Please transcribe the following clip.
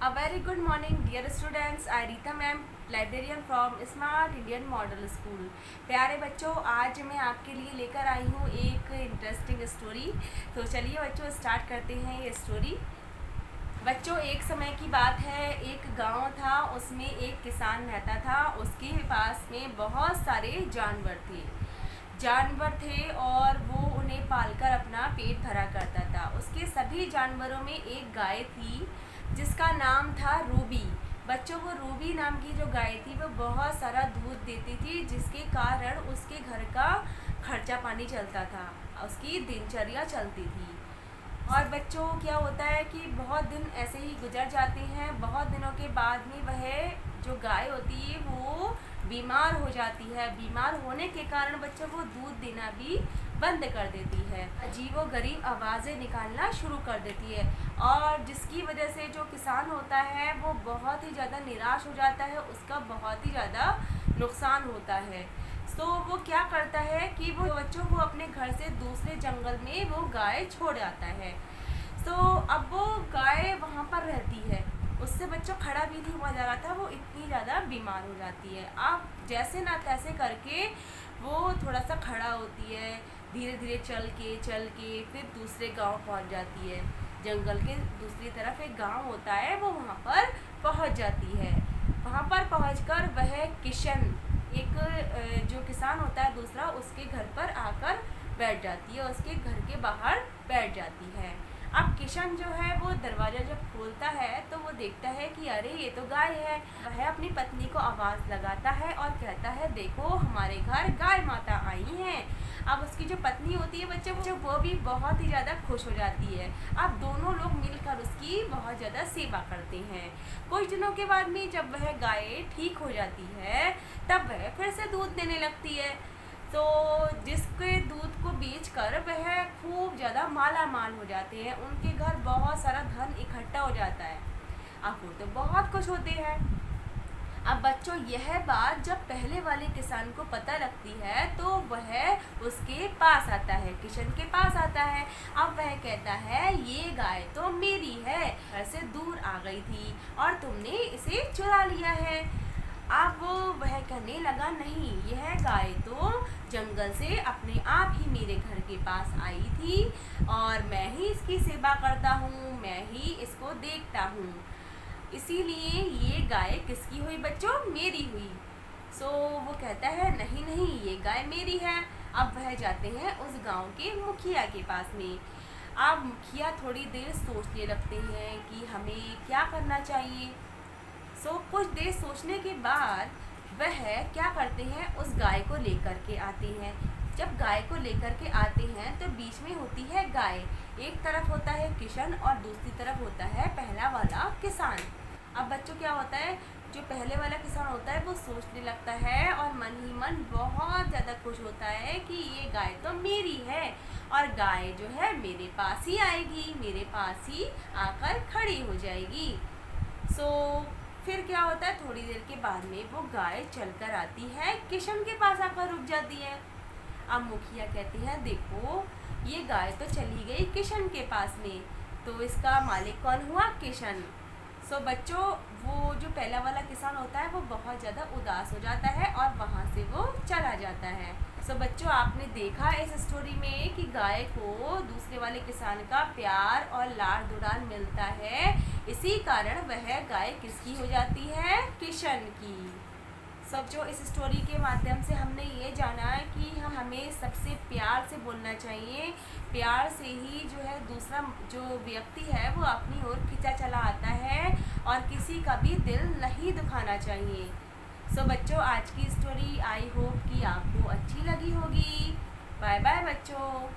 A very good morning, dear students. I Rita ma'am, librarian from Smart Indian Model School. प्यारे बच्चों, आज मैं आपके लिए लेकर आई हूँ एक इंटरेस्टिंग स्टोरी। तो चलिए बच्चों स्टार्ट करते हैं ये स्टोरी। बच्चों, एक समय की बात है, एक गांव था, उसमें एक किसान रहता था। उसके पास में बहुत सारे जानवर थे और वो उन्हें पालकर अपना पेट भरा करता था। उसके सभी जानवरों में एक गाय थी जिसका नाम था रूबी। बच्चों, वो रूबी नाम की जो गाय थी वो बहुत सारा दूध देती थी, जिसके कारण उसके घर का खर्चा पानी चलता था, उसकी दिनचर्या चलती थी। और बच्चों, क्या होता है कि बहुत दिन ऐसे ही गुजर जाते हैं। बहुत दिनों के बाद में वह जो गाय होती है वो बीमार हो जाती है। बीमार होने के कारण बच्चों वो दूध देना भी बंद कर देती है, अजीबो गरीब आवाज़ें निकालना शुरू कर देती है, और जिसकी वजह से जो किसान होता है वो बहुत ही ज़्यादा निराश हो जाता है, उसका बहुत ही ज़्यादा नुकसान होता है। तो वो क्या करता है कि वो बच्चों को अपने घर से दूसरे जंगल में वो गाय छोड़ आता है। तो अब वो गाय वहाँ पर रहती है, उससे बच्चों खड़ा भी नहीं हुआ जा रहा था, वो इतनी ज़्यादा बीमार हो जाती है। अब जैसे ना तैसे करके वो थोड़ा सा खड़ा होती है, धीरे धीरे चल के फिर दूसरे गांव पहुंच जाती है। जंगल के दूसरी तरफ एक गांव होता है, वो वहाँ पर पहुंच जाती है। वहाँ पर पहुंचकर वह किशन, एक जो किसान होता है दूसरा, उसके घर पर आकर बैठ जाती है, उसके घर के बाहर बैठ जाती है। अब किशन जो है वो दरवाज़ा जब खोलता है तो वो देखता है कि अरे ये तो गाय है। वह अपनी पत्नी को आवाज़ लगाता है और कहता है, देखो हमारे घर गाय माता आई हैं। अब उसकी जो पत्नी होती है बच्चे, वो भी बहुत ही ज़्यादा खुश हो जाती है। अब दोनों लोग मिलकर उसकी बहुत ज़्यादा सेवा करते हैं। कुछ दिनों के बाद में जब वह गाय ठीक हो जाती है तब वह फिर से दूध देने लगती है। तो जिसके दूध को बेचकर वह खूब ज़्यादा माला माल हो जाते हैं, उनके घर बहुत सारा धन इकट्ठा हो जाता है। अब वो तो बहुत खुश होते हैं। अब बच्चों, यह बात जब पहले वाले किसान को पता लगती है तो वह उसके पास आता है, किशन के पास आता है। अब वह कहता है, ये गाय तो मेरी है, घर से दूर आ गई थी और तुमने इसे चुरा लिया है। अब वह कहने लगा, नहीं, यह गाय तो जंगल से अपने आप ही मेरे घर के पास आई थी और मैं ही इसकी सेवा करता हूँ, मैं ही इसको देखता हूँ, इसीलिए ये गाय किसकी हुई बच्चों? मेरी हुई। सो वो कहता है, नहीं नहीं, ये गाय मेरी है। अब वह जाते हैं उस गांव के मुखिया के पास में। अब मुखिया थोड़ी देर सोचने लगते हैं कि हमें क्या करना चाहिए। कुछ देर सोचने के बाद वह क्या करते हैं, उस गाय को लेकर के आते हैं। जब गाय को लेकर के आते हैं तो बीच में होती है गाय, एक तरफ होता है किशन और दूसरी तरफ होता है पहला वाला किसान। अब बच्चों, क्या होता है, जो पहले वाला किसान होता है वो सोचने लगता है और मन ही मन बहुत ज़्यादा खुश होता है कि ये गाय तो मेरी है और गाय जो है मेरे पास ही आएगी, मेरे पास ही आकर खड़ी हो जाएगी। फिर क्या होता है, थोड़ी देर के बाद में वो गाय चलकर आती है, किशन के पास आकर रुक जाती है। अब मुखिया कहते हैं, देखो ये गाय तो चली गई किशन के पास में, तो इसका मालिक कौन हुआ? किशन। बच्चों, वो जो पहला वाला किसान होता है वो बहुत ज़्यादा उदास हो जाता है और वहाँ से वो चला जाता है। बच्चों, आपने देखा इस स्टोरी में कि गाय को दूसरे वाले किसान का प्यार और लाड़ दुलार मिलता है, इसी कारण वह गाय किसकी हो जाती है? किशन की। जो इस स्टोरी के माध्यम से हमने ये जाना है कि हमें सबसे प्यार से बोलना चाहिए। प्यार से ही जो है दूसरा जो व्यक्ति है वो अपनी ओर खींचा चला आता है और किसी का भी दिल नहीं दुखाना चाहिए। बच्चों, आज की स्टोरी आई होप कि आपको अच्छी लगी होगी। बाय बाय बच्चों।